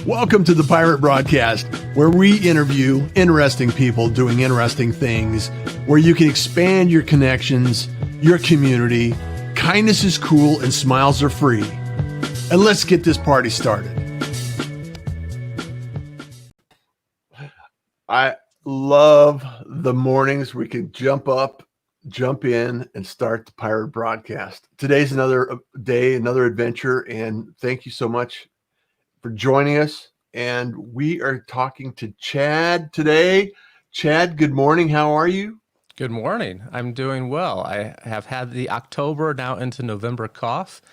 Welcome to the Pirate Broadcast, where we interview interesting people doing interesting things, where you can expand your connections, your community. Kindness is cool and smiles are free. And let's get this party started. I love the mornings we can jump up, jump in, and start the Pirate Broadcast. Today's another day, another adventure, and thank you so much for joining us. And we are talking to Chad today. Chad, good morning. How are you? Good morning. I'm doing well. I have had the October now into November cough,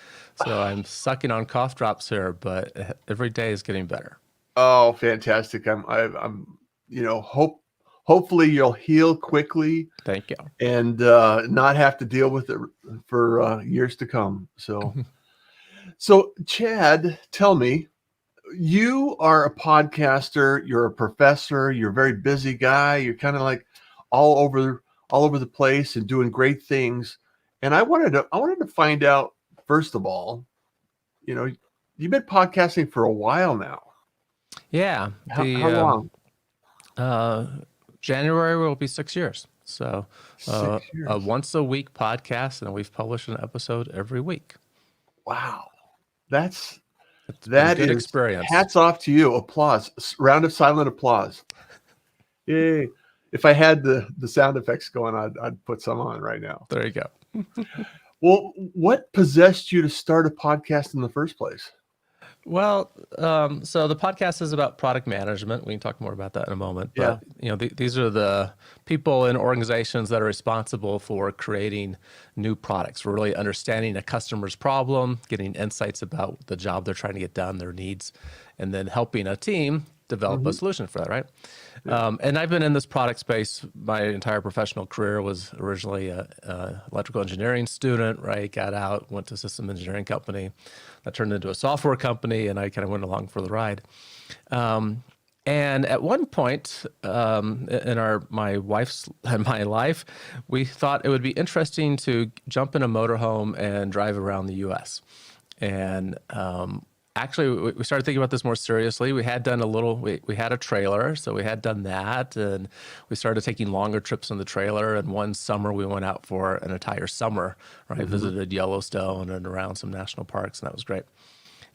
so I'm sucking on cough drops here, but every day is getting better. Oh, fantastic. Hopefully you'll heal quickly. Thank you. And not have to deal with it for years to come. So Chad, tell me, you are a podcaster, you're a professor, you're a very busy guy, you're kind of like all over the place and doing great things. And I wanted to find out, first of all, you've been podcasting for a while now. Yeah. How long? January will be 6 years. So 6 years. A once a week podcast, and we've published an episode every week. Wow. That good is experience. Hats off to you. Applause. Round of silent applause. Yay. If I had the sound effects going, I'd put some on right now. There you go. Well, what possessed you to start a podcast in the first place? Well, so the podcast is about product management. We can talk more about that in a moment. But, these are the people in organizations that are responsible for creating new products, for really understanding a customer's problem, getting insights about the job they're trying to get done, their needs, and then helping a team develop a solution for that, right? Yeah. And I've been in this product space my entire professional career. Was originally a electrical engineering student, right? Got out, went to a system engineering company that turned into a software company, and I kind of went along for the ride. And at one point in my wife's and my life, we thought it would be interesting to jump in a motorhome and drive around the U.S. And actually, we started thinking about this more seriously. We had done we had a trailer, so we had done that, and we started taking longer trips on the trailer. And one summer, we went out for an entire summer, right? Visited Yellowstone and around some national parks, and that was great.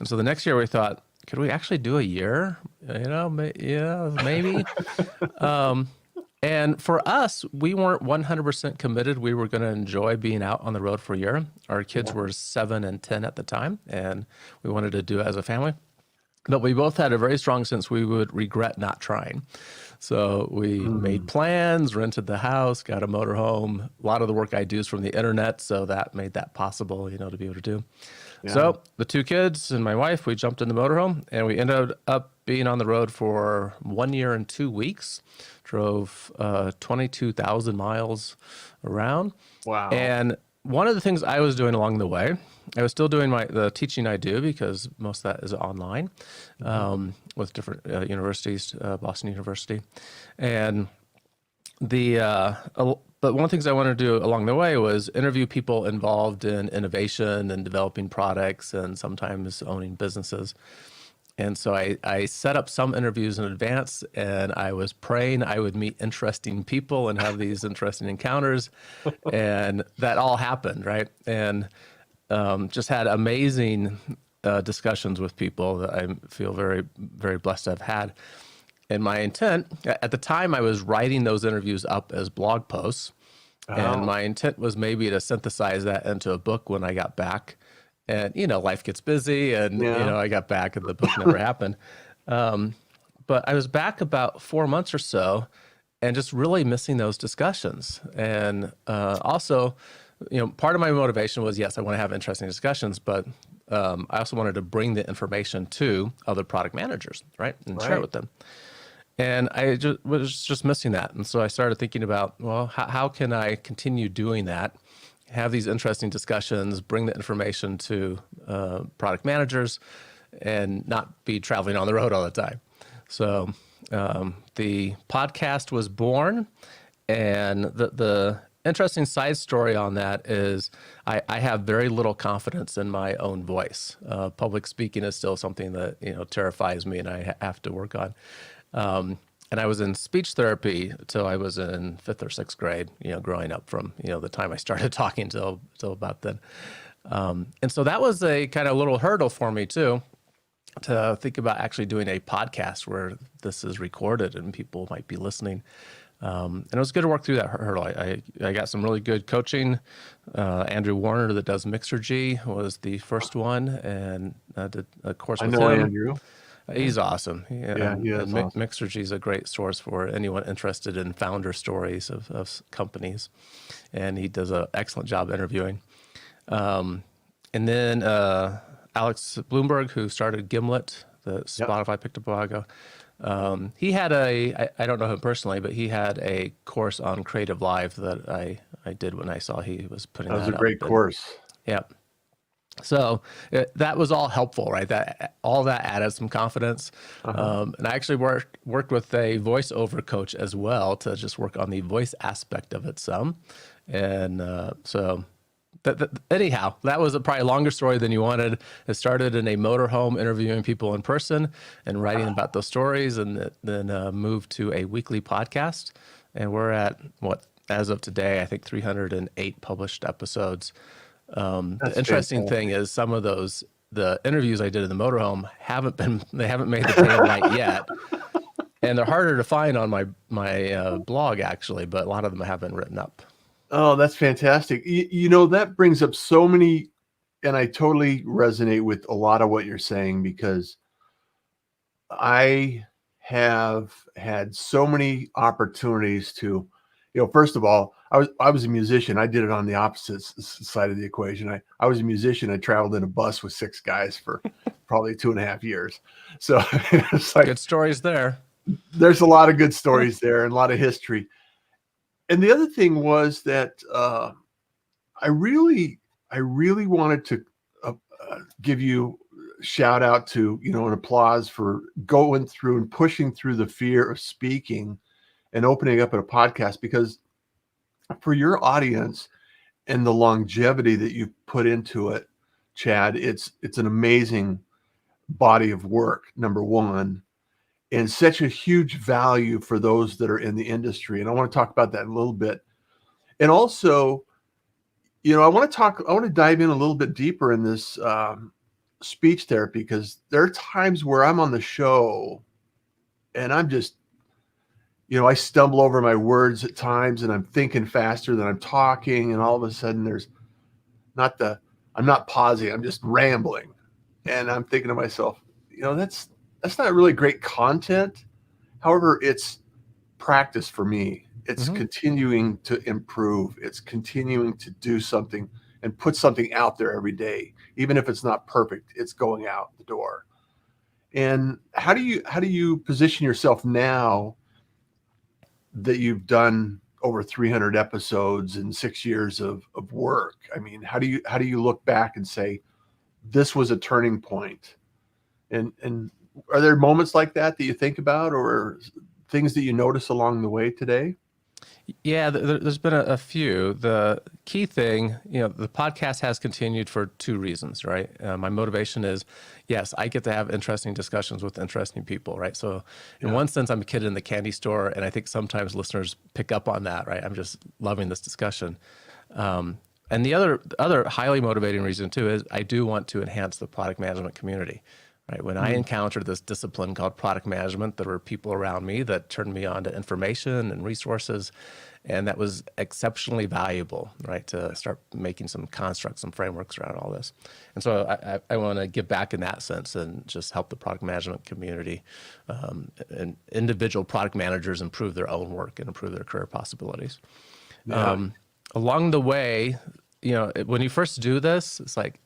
And so the next year, we thought, could we actually do a year? Maybe. And for us, we weren't 100% committed. We were going to enjoy being out on the road for a year. Our kids were 7 and 10 at the time, and we wanted to do it as a family. But we both had a very strong sense we would regret not trying. So we made plans, rented the house, got a motorhome. A lot of the work I do is from the internet, so that made that possible, to be able to do. Yeah. So the 2 kids and my wife, we jumped in the motorhome, and we ended up being on the road for 1 year and 2 weeks. Drove 22,000 miles around. Wow. And one of the things I was doing along the way, I was still doing the teaching I do, because most of that is online with different universities, Boston University. And but one of the things I wanted to do along the way was interview people involved in innovation and developing products and sometimes owning businesses. And so I set up some interviews in advance, and I was praying I would meet interesting people and have these interesting encounters. And that all happened, right? And just had amazing discussions with people that I feel very, very blessed to have had. And my intent, at the time, I was writing those interviews up as blog posts. Oh. And my intent was maybe to synthesize that into a book when I got back. And, life gets busy, and, I got back and the book never happened. But I was back about 4 months or so and just really missing those discussions. And also, part of my motivation was, yes, I want to have interesting discussions, but I also wanted to bring the information to other product managers, right? And share it with them. And I was just missing that. And so I started thinking about, well, how can I continue doing that? Have these interesting discussions, bring the information to product managers, and not be traveling on the road all the time. So the podcast was born, and the interesting side story on that is I have very little confidence in my own voice. Public speaking is still something that, terrifies me and I have to work on. And I was in speech therapy till I was in 5th or 6th grade, growing up from, the time I started talking till about then. And so that was a kind of little hurdle for me too, to think about actually doing a podcast where this is recorded and people might be listening. And it was good to work through that hurdle. I got some really good coaching. Andrew Warner that does Mixergy was the first one, and did a course with him. I know Andrew. He's awesome. Yeah, he is awesome. Mixergy is a great source for anyone interested in founder stories of companies, and he does an excellent job interviewing. And then Alex Bloomberg, who started Gimlet, that Spotify picked up a while ago. He had I don't know him personally, but he had a course on Creative Live that I did when I saw he was putting that up. That was a great course. Yeah. So that was all helpful, right? All that added some confidence. And I actually worked with a voiceover coach as well to just work on the voice aspect of it some. And so anyhow, that was probably a longer story than you wanted. It started in a motorhome interviewing people in person and writing about those stories, and then moved to a weekly podcast. And we're at, as of today, I think 308 published episodes. The interesting thing is some of the interviews I did in the motorhome haven't made the daylight yet. And they're harder to find on my blog actually, but a lot of them have been written up. Oh, that's fantastic. That brings up so many, and I totally resonate with a lot of what you're saying, because I have had so many opportunities to, first of all, I was a musician. I did it on the opposite side of the equation. I was a musician. I traveled in a bus with 6 guys for probably 2.5 years. So it's like, good stories there. There's a lot of good stories there and a lot of history. And the other thing was that I really wanted to give you a shout out to, an applause for going through and pushing through the fear of speaking and opening up a podcast, because for your audience and the longevity that you put into it, Chad, it's an amazing body of work, number one, and such a huge value for those that are in the industry. And I want to talk about that a little bit. And also, I want to dive in a little bit deeper in this speech therapy, because there are times where I'm on the show and I'm just, I stumble over my words at times, and I'm thinking faster than I'm talking. And all of a sudden I'm not pausing. I'm just rambling. And I'm thinking to myself, that's not really great content. However, it's practice for me. It's continuing to improve. It's continuing to do something and put something out there every day. Even if it's not perfect, it's going out the door. And how do you position yourself now that you've done over 300 episodes and 6 years of work? I mean, how do you look back and say, this was a turning point? And are there moments like that you think about, or things that you notice along the way today? Yeah, there's been a few. The key thing, the podcast has continued for 2 reasons, right? My motivation is, yes, I get to have interesting discussions with interesting people, right? So in one sense, I'm a kid in the candy store, and I think sometimes listeners pick up on that, right? I'm just loving this discussion. And the other highly motivating reason too is I do want to enhance the product management community. Right. When I encountered this discipline called product management, there were people around me that turned me on to information and resources, and that was exceptionally valuable, right, to start making some constructs and frameworks around all this. And so I want to give back in that sense and just help the product management community and individual product managers improve their own work and improve their career possibilities. Yeah. Along the way, when you first do this, it's like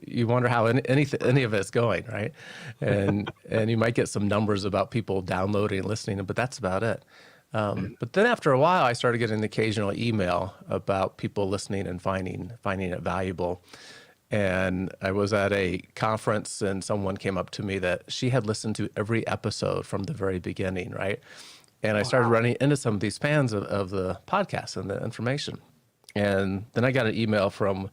you wonder how any of it's going, right? And you might get some numbers about people downloading and listening, but that's about it. But then after a while, I started getting the occasional email about people listening and finding it valuable. And I was at a conference, and someone came up to me that she had listened to every episode from the very beginning, right? And I started running into some of these fans of the podcast and the information. And then I got an email from,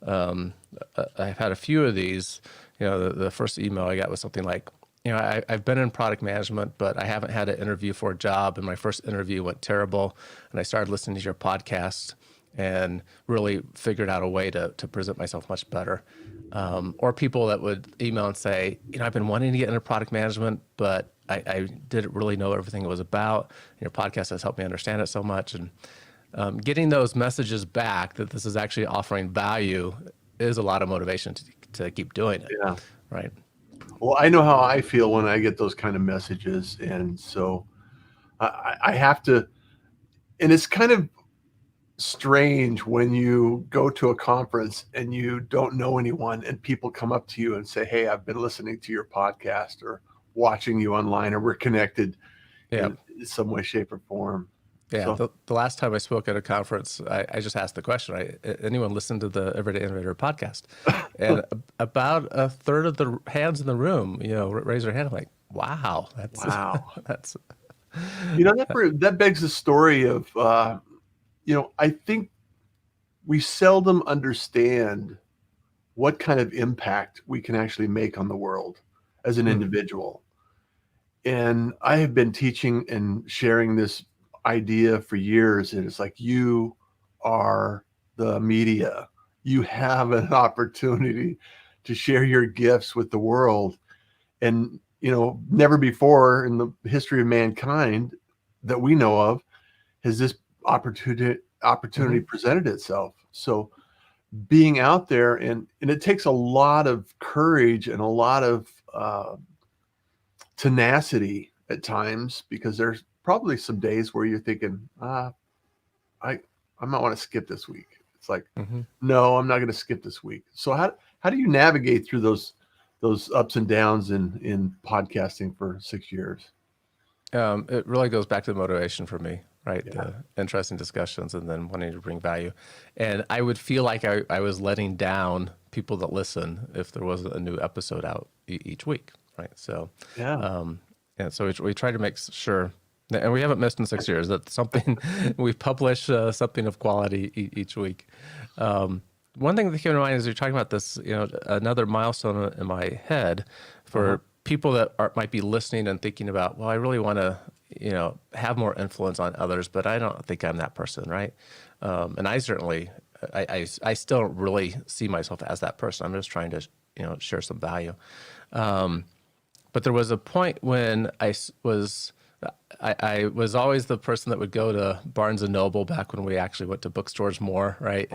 I've had a few of these. The first email I got was something like, I've been in product management, but I haven't had an interview for a job. And my first interview went terrible. And I started listening to your podcast and really figured out a way to present myself much better. Or people that would email and say, I've been wanting to get into product management, but I didn't really know everything it was about. Your podcast has helped me understand it so much. And getting those messages back that this is actually offering value is a lot of motivation to keep doing it. Yeah. Right. Well, I know how I feel when I get those kind of messages. And so I have to, and it's kind of strange when you go to a conference and you don't know anyone and people come up to you and say, hey, I've been listening to your podcast or watching you online, or we're connected Yeah. in some way, shape, or form. Yeah. So, The last time I spoke at a conference, I just asked the question, anyone listen to the Everyday Innovator podcast? And about a third of the hands in the room, raise their hand. I'm like, wow, wow. that's, That begs the story of, I think we seldom understand what kind of impact we can actually make on the world as an individual. And I have been teaching and sharing this idea for years. And it's like, you are the media. You have an opportunity to share your gifts with the world. And, never before in the history of mankind that we know of has this opportunity presented itself. So being out there, and it takes a lot of courage and a lot of tenacity at times, because there's probably some days where you're thinking, I might want to skip this week. It's like, no, I'm not going to skip this week. So how do you navigate through those ups and downs in podcasting for 6 years? It really goes back to the motivation for me, right? Yeah. The interesting discussions and then wanting to bring value. And I would feel like I was letting down people that listen if there was a new episode out each week, right? So, Yeah. and so we try to make sure, and we haven't missed in 6 years, that something we publish something of quality each week. One thing that came to mind as you're talking about this, another milestone in my head for people that might be listening and thinking about, well, I really want to, have more influence on others, but I don't think I'm that person, right? And I certainly, I still don't really see myself as that person. I'm just trying to, share some value. But there was a point when I was always the person that would go to Barnes and Noble back when we actually went to bookstores more, right?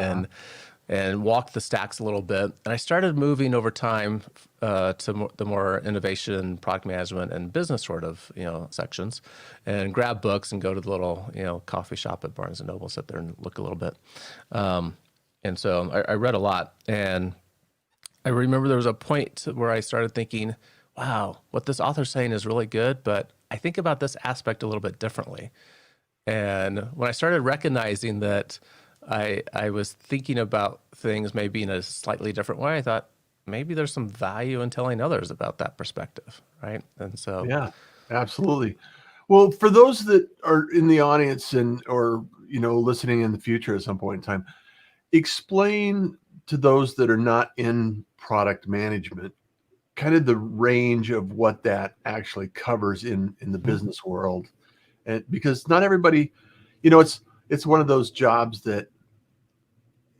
And walk the stacks a little bit. And I started moving over time to the more innovation, product management, and business sort of sections, and grab books and go to the little coffee shop at Barnes and Noble, sit there and look a little bit. And so I read a lot, and I remember there was a point where I started thinking, wow, what this author's saying is really good, but I think about this aspect a little bit differently. And when I started recognizing that I was thinking about things maybe in a slightly different way, I thought maybe there's some value in telling others about that perspective, right? And so, Yeah, absolutely. Well, for those that are in the audience or listening in the future at some point in time, explain to those that are not in product management kind of the range of what that actually covers in the business world. And because not everybody, it's one of those jobs that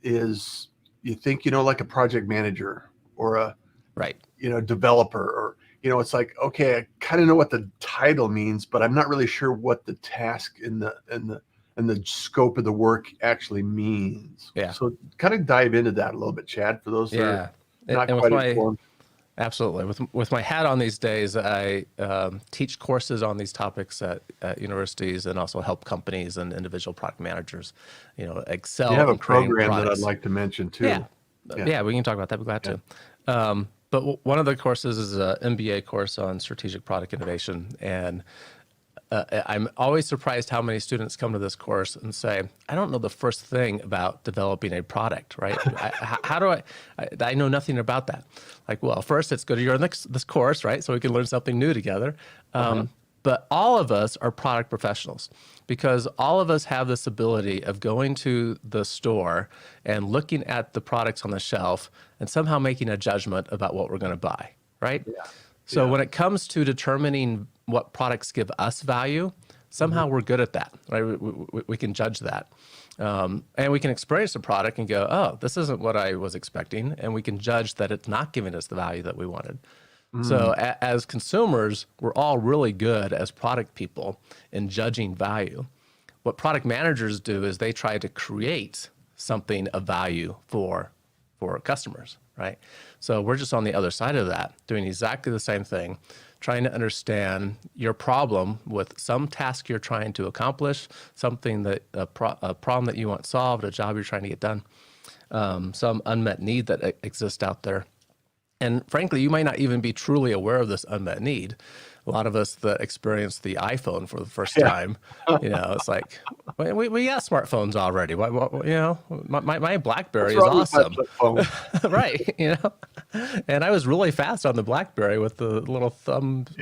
is, you think, like a project manager or a right. Developer, or it's like, okay, I kind of know what the title means, but I'm not really sure what the task and the scope of the work actually means. Yeah. So kind of dive into that a little bit, Chad, for those that are not and quite with informed. Absolutely. With my hat on these days, I teach courses on these topics at universities and also help companies and individual product managers, excel. You have a in creating program that products. I'd like to mention too. Yeah, we can talk about that. We're glad to. But one of the courses is an MBA course on strategic product innovation. And I'm always surprised how many students come to this course and say, I don't know the first thing about developing a product, right? How do I know nothing about that. Like, well, first it's good you're in this course, right? So we can learn something new together. But all of us are product professionals because all of us have this ability of going to the store and looking at the products on the shelf and somehow making a judgment about what we're going to buy, right? Yeah. So Yeah. when it comes to determining what products give us value, somehow we're good at that, right? We can judge that. And we can experience the product and go, oh, this isn't what I was expecting. And we can judge that it's not giving us the value that we wanted. So as consumers, we're all really good as product people in judging value. What product managers do is they try to create something of value for customers, right? So we're just on the other side of that, doing exactly the same thing, trying to understand your problem with some task you're trying to accomplish, something that a problem that you want solved, a job you're trying to get done, some unmet need that exists out there. And frankly, you might not even be truly aware of this unmet need. A lot of us that experience the iPhone for the first time, it's like, we got smartphones already. My BlackBerry is awesome. Right. And I was really fast on the BlackBerry with the little thumbs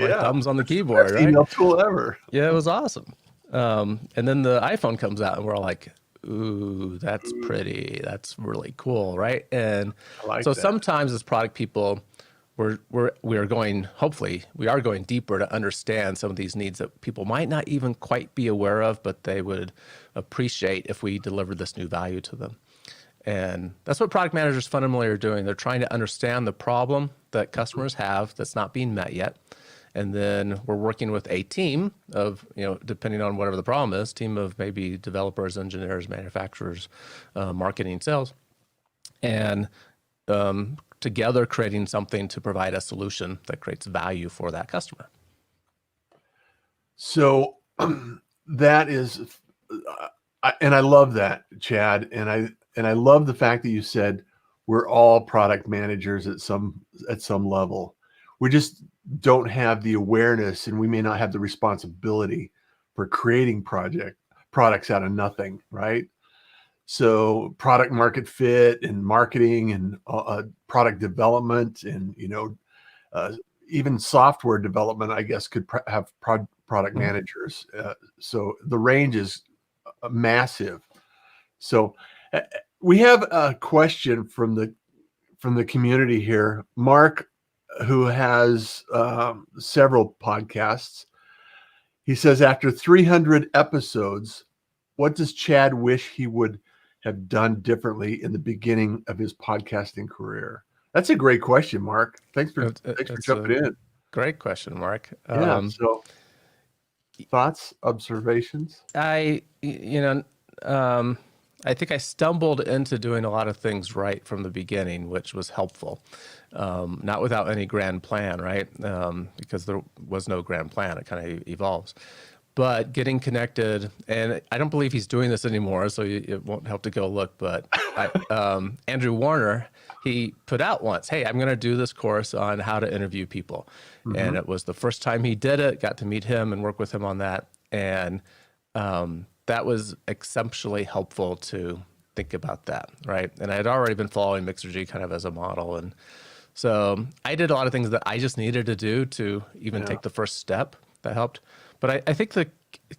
on the keyboard. Best right? email tool ever. Yeah, it was awesome. And then the iPhone comes out and we're all like, ooh, that's pretty. That's really cool, right? And so sometimes as product people, we are going deeper to understand some of these needs that people might not even quite be aware of, but they would appreciate if we delivered this new value to them. And that's what product managers fundamentally are doing. They're trying to understand the problem that customers have that's not being met yet. And then we're working with a team of, depending on whatever the problem is, team of maybe developers, engineers, manufacturers, marketing, sales, and together creating something to provide a solution that creates value for that customer. So that is, and I love that, Chad. And I love the fact that you said we're all product managers at some level. We just don't have the awareness, and we may not have the responsibility for creating products out of nothing, right? So product market fit and marketing and product development and even software development, I guess, could have product managers. So the range is massive. So we have a question from the community here, Mark, who has several podcasts. He says, after 300 episodes, what does Chad wish he would have done differently in the beginning of his podcasting career? That's a great question, Mark. Thanks for jumping in. Great question, Mark. Yeah. So thoughts, observations? I think I stumbled into doing a lot of things right from the beginning, which was helpful. Not without any grand plan, right? Because there was no grand plan. It kind of evolves. But getting connected, and I don't believe he's doing this anymore, so it won't help to go look. But Andrew Warner, he put out once, hey, I'm going to do this course on how to interview people. And it was the first time he did it, got to meet him and work with him on that. And that was exceptionally helpful to think about that, right? And I had already been following Mixergy kind of as a model. And so I did a lot of things that I just needed to do to even take the first step. That helped. But I think the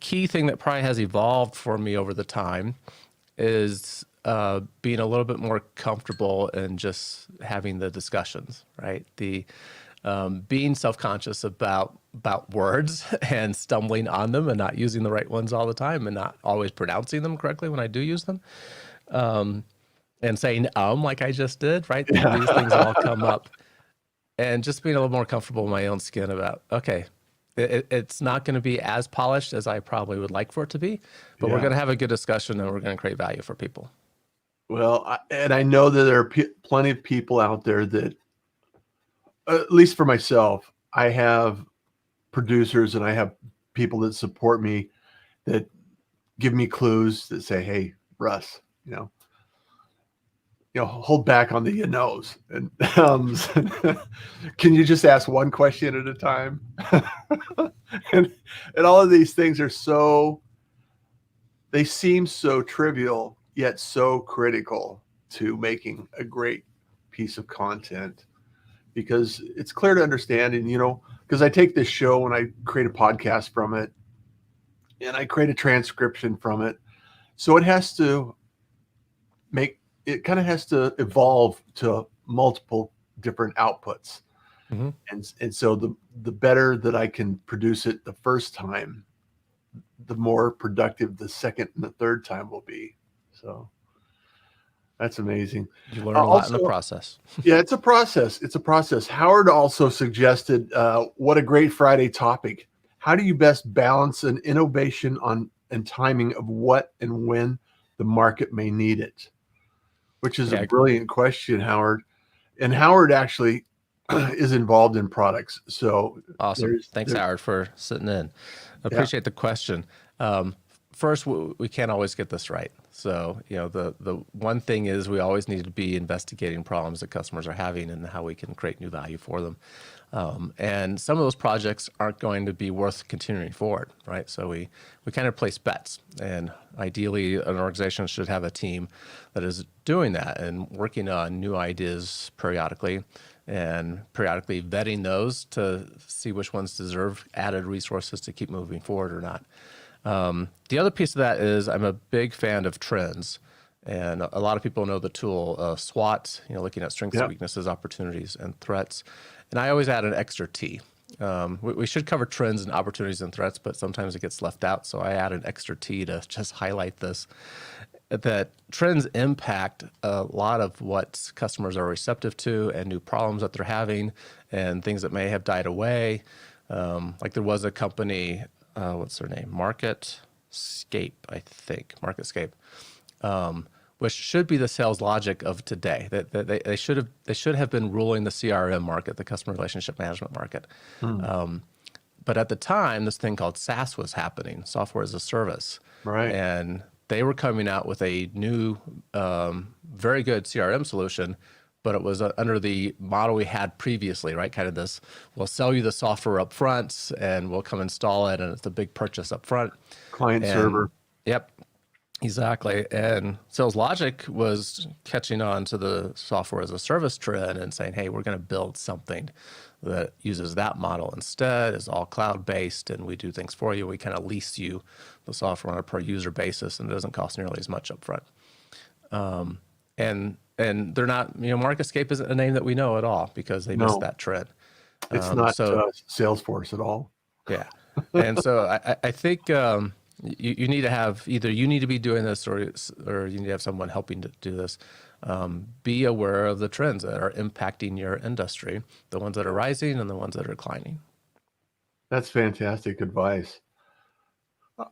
key thing that probably has evolved for me over the time is being a little bit more comfortable in just having the discussions, right? The being self-conscious about words and stumbling on them and not using the right ones all the time and not always pronouncing them correctly when I do use them. And saying like I just did, right? Yeah. These things all come up. And just being a little more comfortable in my own skin about, okay, it's not going to be as polished as I probably would like for it to be, but we're going to have a good discussion and we're going to create value for people. Well, and I know that there are plenty of people out there that, at least for myself, I have producers and I have people that support me that give me clues that say, hey, Russ, hold back on the knows and can you just ask one question at a time? and all of these things are they seem so trivial, yet so critical to making a great piece of content, because it's clear to understand. And, because I take this show and I create a podcast from it, and I create a transcription from it. So it has to it kind of has to evolve to multiple different outputs. Mm-hmm. And so the better that I can produce it the first time, the more productive the second and the third time will be. So that's amazing. You learn a lot in the process. Yeah, it's a process. It's a process. Howard also suggested, what a great Friday topic. How do you best balance an innovation on and timing of what and when the market may need it? Which is a brilliant question, Howard. And Howard actually is involved in products. So awesome. Thanks, Howard, for sitting in. I appreciate the question. First, we can't always get this right. So, the one thing is we always need to be investigating problems that customers are having and how we can create new value for them. And some of those projects aren't going to be worth continuing forward, right? So we kind of place bets. And ideally, an organization should have a team that is doing that and working on new ideas periodically and periodically vetting those to see which ones deserve added resources to keep moving forward or not. The other piece of that is I'm a big fan of trends. And a lot of people know the tool SWOT, looking at strengths, weaknesses, opportunities, and threats. And I always add an extra T. We should cover trends and opportunities and threats, but sometimes it gets left out. So I add an extra T to just highlight this, that trends impact a lot of what customers are receptive to and new problems that they're having and things that may have died away. Like there was a company, what's their name? MarketScape, I think. MarketScape. Which should be the sales logic of today. That they should have been ruling the CRM market, the customer relationship management market. But at the time, this thing called SaaS was happening, software as a service, right? And they were coming out with a new, very good CRM solution, but it was under the model we had previously, right? Kind of this: we'll sell you the software up front, and we'll come install it, and it's a big purchase up front. Client server. Yep. Exactly. And Sales Logic was catching on to the software as a service trend and saying, hey, we're going to build something that uses that model instead. It's all cloud-based, and we do things for you. We kind of lease you the software on a per user basis, and it doesn't cost nearly as much up front. And they're not, MarketScape isn't a name that we know at all because they missed that trend. It's not Salesforce at all. Yeah. And so I think you need to have either you need to be doing this or you need to have someone helping to do this. Be aware of the trends that are impacting your industry, the ones that are rising and the ones that are declining. That's fantastic advice.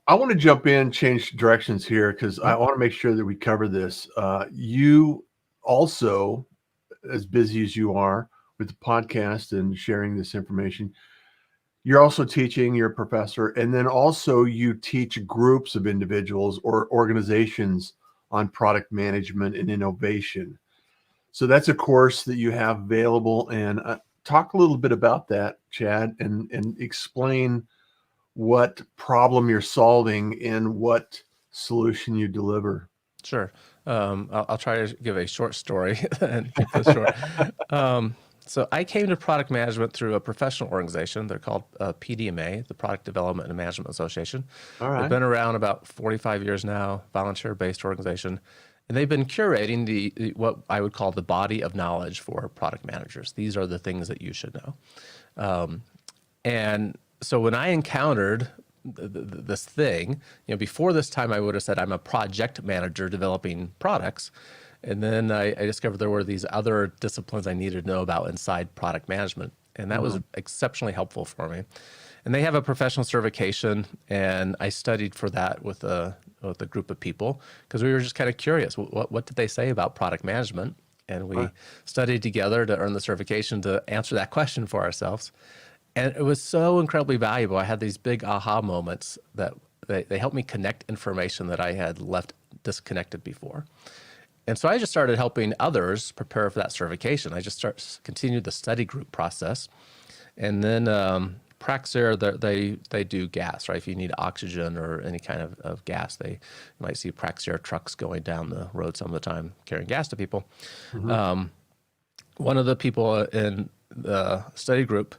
I want to jump in, change directions here because I want to make sure that we cover this. You also, as busy as you are with the podcast and sharing this information, you're also teaching, you're a professor, and then also you teach groups of individuals or organizations on product management and innovation. So that's a course that you have available. And talk a little bit about that, Chad, and explain what problem you're solving and what solution you deliver. Sure. I'll try to give a short story and keep this short. So I came to product management through a professional organization. They're called PDMA, the Product Development and Management Association. All right. They've been around about 45 years now, volunteer-based organization. And they've been curating the what I would call the body of knowledge for product managers. These are the things that you should know. And so when I encountered this thing, before this time I would have said I'm a project manager developing products. And then I discovered there were these other disciplines I needed to know about inside product management. And that was exceptionally helpful for me. And they have a professional certification, and I studied for that with a group of people because we were just kind of curious. What did they say about product management? And we studied together to earn the certification to answer that question for ourselves. And it was so incredibly valuable. I had these big aha moments that they helped me connect information that I had left disconnected before. And so I just started helping others prepare for that certification. I just continued the study group process. And then Praxair, they do gas, right? If you need oxygen or any kind of gas, you might see Praxair trucks going down the road some of the time carrying gas to people. One of the people in the study group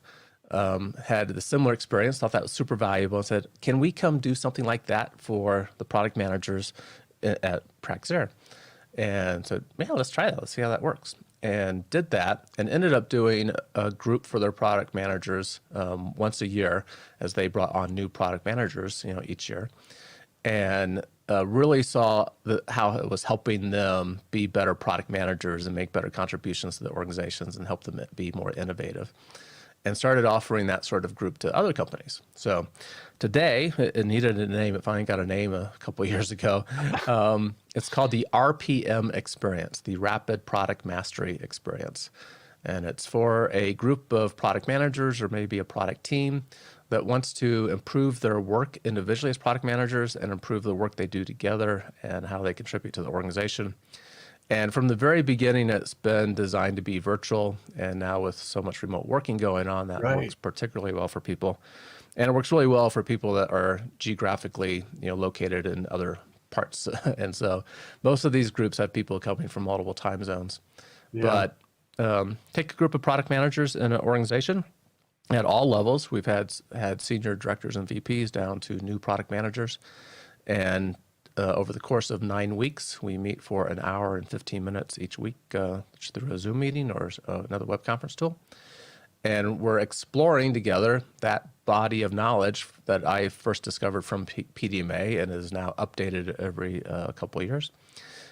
had the similar experience, thought that was super valuable, and said, can we come do something like that for the product managers at Praxair? And said, yeah, let's try that. Let's see how that works. And did that, and ended up doing a group for their product managers once a year as they brought on new product managers, each year. And really saw how it was helping them be better product managers and make better contributions to the organizations and help them be more innovative. And started offering that sort of group to other companies. So today, it needed a name. It finally got a name a couple of years ago. It's called the RPM Experience, the Rapid Product Mastery Experience. And it's for a group of product managers or maybe a product team that wants to improve their work individually as product managers and improve the work they do together and how they contribute to the organization. And from the very beginning, it's been designed to be virtual. And now with so much remote working going on, that works particularly well for people. And it works really well for people that are geographically, located in other parts. And so most of these groups have people coming from multiple time zones. Yeah. But take a group of product managers in an organization at all levels. We've had senior directors and VPs down to new product managers. And over the course of 9 weeks, we meet for an hour and 15 minutes each week through a Zoom meeting or another web conference tool. And we're exploring together that body of knowledge that I first discovered from PDMA and is now updated every couple of years.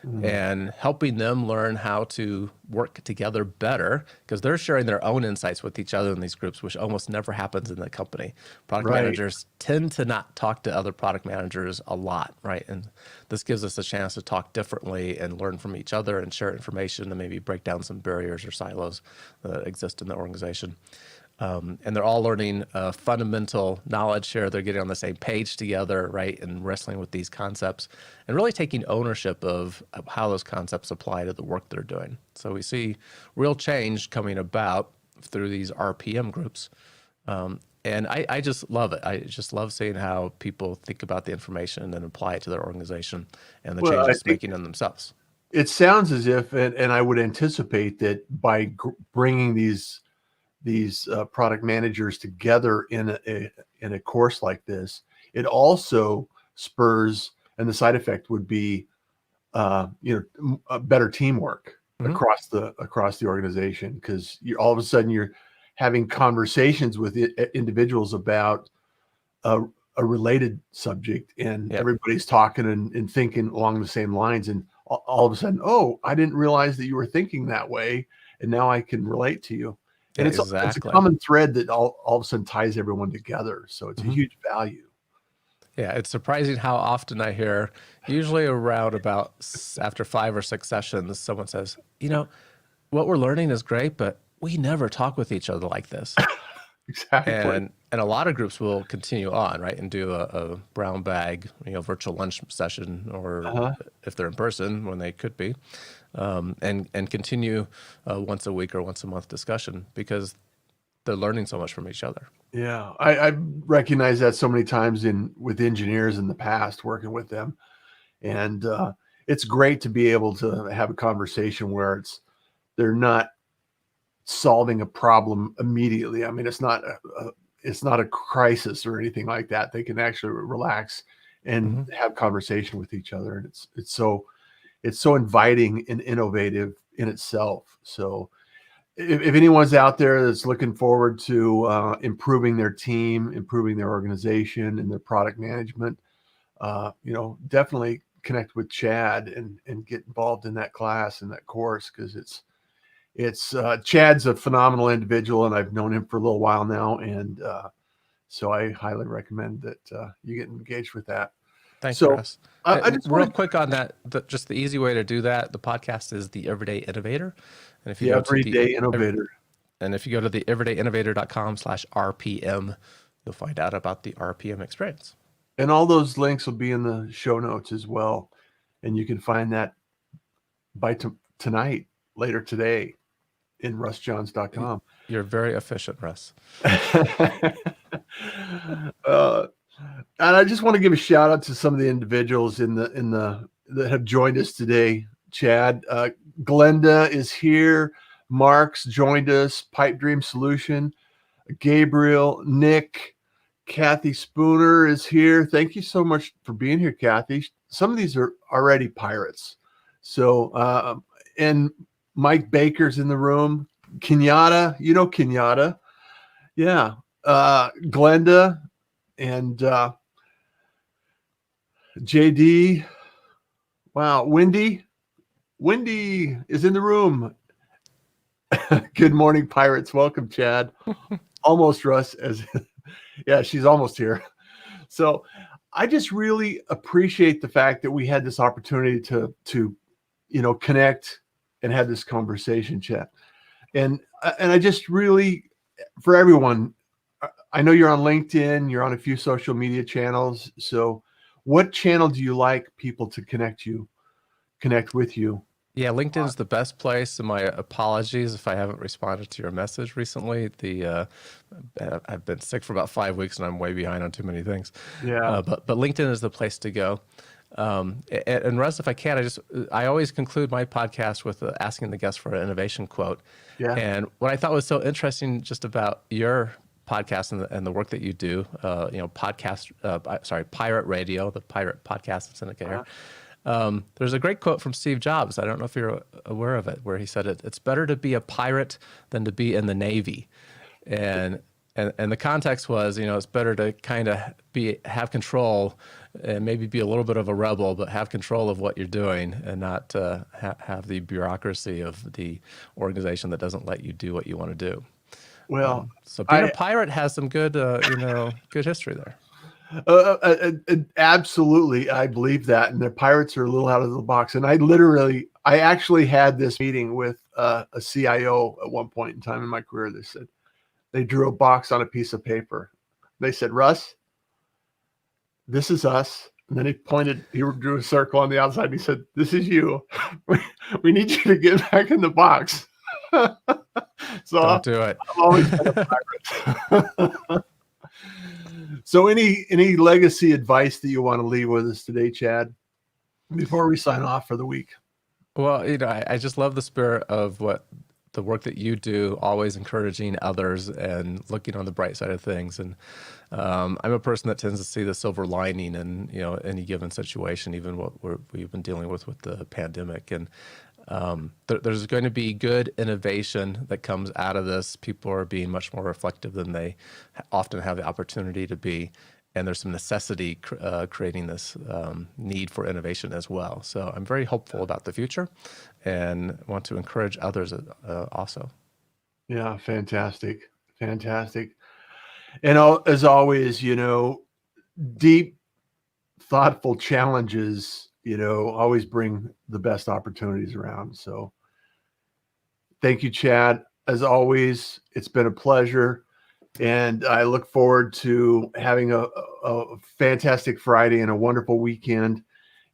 Mm-hmm. And helping them learn how to work together better because they're sharing their own insights with each other in these groups, which almost never happens in the company. Product managers tend to not talk to other product managers a lot, right? And this gives us a chance to talk differently and learn from each other and share information and maybe break down some barriers or silos that exist in the organization. And they're all learning fundamental knowledge share. They're getting on the same page together, right? And wrestling with these concepts and really taking ownership of how those concepts apply to the work they're doing. So we see real change coming about through these RPM groups. And I just love it. I just love seeing how people think about the information and apply it to their organization and the changes it's making in themselves. It sounds as if, and I would anticipate that by bringing these product managers together in a course like this, it also spurs, and the side effect would be, a better teamwork across the organization, because all of a sudden you're having conversations with individuals about a related subject, and everybody's talking and thinking along the same lines, and all of a sudden, oh, I didn't realize that you were thinking that way, and now I can relate to you. And it's a common thread that all of a sudden ties everyone together. So it's a huge value. Yeah, it's surprising how often I hear, usually around about after 5 or 6 sessions, someone says, what we're learning is great, but we never talk with each other like this. Exactly. And a lot of groups will continue on, right, and do a brown bag, virtual lunch session, or if they're in person, when they could be, and continue once a week or once a month discussion because they're learning so much from each other. Yeah, I recognize that so many times with engineers in the past, working with them, and it's great to be able to have a conversation where they're not solving a problem immediately. I mean, it's not a crisis or anything like that. They can actually relax and have conversation with each other, and it's so inviting and innovative in itself. So if anyone's out there that's looking forward to improving their team, improving their organization and their product management, definitely connect with Chad and get involved in that class and that course, because it's Chad's a phenomenal individual, and I've known him for a little while now, and so I highly recommend that you get engaged with that. Thanks, Russ. I just real quick on that, just the easy way to do that. The podcast is the Everyday Innovator, and if you go to Everyday Innovator, and if you go to the everydayinnovator.com/RPM, you'll find out about the RPM experience. And all those links will be in the show notes as well, and you can find that by tonight, later today, in russjohns.com. You're very efficient, Russ. And I just want to give a shout out to some of the individuals that have joined us today. Chad, Glenda is here. Mark's joined us. Pipe Dream Solution. Gabriel, Nick, Kathy Spooner is here. Thank you so much for being here, Kathy. Some of these are already pirates. So, and Mike Baker's in the room. Kenyatta, you know Kenyatta. Yeah. Glenda and JD. Wow. Wendy is in the room. Good morning, pirates. Welcome, Chad. Almost Russ yeah, she's almost here. So I just really appreciate the fact that we had this opportunity to connect and have this conversation, Chad. And I just really, for everyone, I know you're on LinkedIn, you're on a few social media channels. So what channel do you like people to connect with you? Yeah, LinkedIn is the best place, and my apologies if I haven't responded to your message recently. I've been sick for about 5 weeks, and I'm way behind on too many things. Yeah. But LinkedIn is the place to go. And Russ, if I can, I always conclude my podcast with asking the guest for an innovation quote. Yeah. And what I thought was so interesting just about your podcast and the work that you do, Pirate Radio, the Pirate Podcast Syndicator. There's a great quote from Steve Jobs. I don't know if you're aware of it, where he said it's better to be a pirate than to be in the Navy. And the context was, it's better to kind of have control and maybe be a little bit of a rebel, but have control of what you're doing and not have the bureaucracy of the organization that doesn't let you do what you want to do. Well, so being a pirate has some good, good history there. Absolutely. I believe that. And the pirates are a little out of the box. And I actually had this meeting with a CIO at one point in time in my career. They drew a box on a piece of paper. They said, Russ, this is us. And then he drew a circle on the outside. And he said, this is you. We need you to get back in the box. So don't do it. I've always been a pirate. So any legacy advice that you want to leave with us today, Chad, before we sign off for the week? Well, I just love the spirit of the work that you do, always encouraging others and looking on the bright side of things. And I'm a person that tends to see the silver lining in any given situation, even what we've been dealing with the pandemic. And there's going to be good innovation that comes out of this. People are being much more reflective than they often have the opportunity to be. And there's some necessity creating this need for innovation as well. So I'm very hopeful about the future and want to encourage others also. Yeah, fantastic. Fantastic. And as always, deep, thoughtful challenges, always bring the best opportunities around. So thank you, Chad. As always, it's been a pleasure. And I look forward to having a fantastic Friday and a wonderful weekend.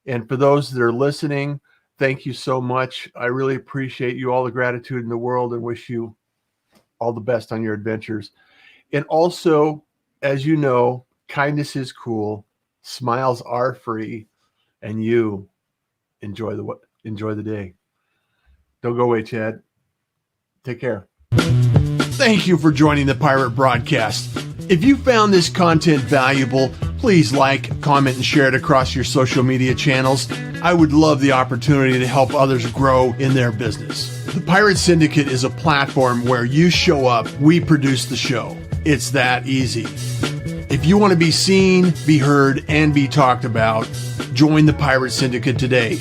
And for those that are listening, thank you so much. I really appreciate you, all the gratitude in the world, and wish you all the best on your adventures. And also, as you know, kindness is cool, smiles are free, and you enjoy the day. Don't go away, Chad. Take care. Thank you for joining the Pirate Broadcast. If you found this content valuable, please like, comment, and share it across your social media channels. I would love the opportunity to help others grow in their business. The Pirate Syndicate is a platform where you show up, we produce the show. It's that easy. If you want to be seen, be heard, and be talked about, join the Pirate Syndicate today.